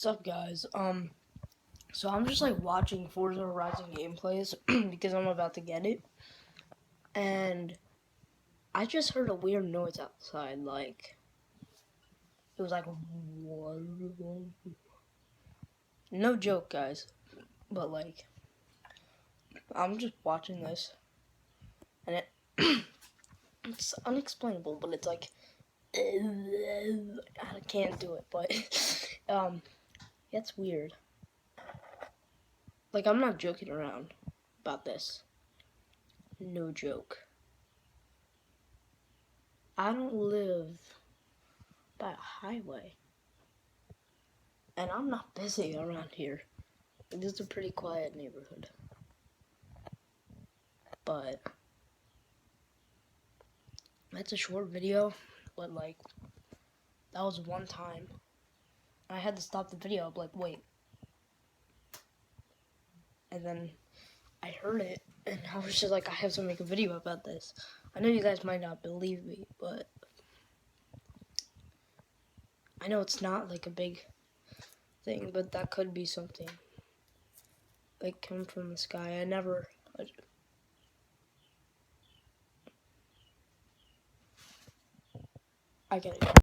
What's up, guys? So I'm just like watching Forza Horizon gameplays because I'm about to get it, and I just heard a weird noise outside. Like it was like, no joke, guys. But like, I'm just watching this, and it's unexplainable. But it's like, I can't do it. But it's weird. Like, I'm not joking around about this. No joke. I don't live by a highway, and I'm not busy around here. This is a pretty quiet neighborhood, but that's a short video. But like, that was one time I had to stop the video. I'm like, wait, and then I heard it, and I was just like, I have to make a video about this. I know you guys might not believe me, but I know it's not like a big thing, but that could be something like come from the sky. I get it.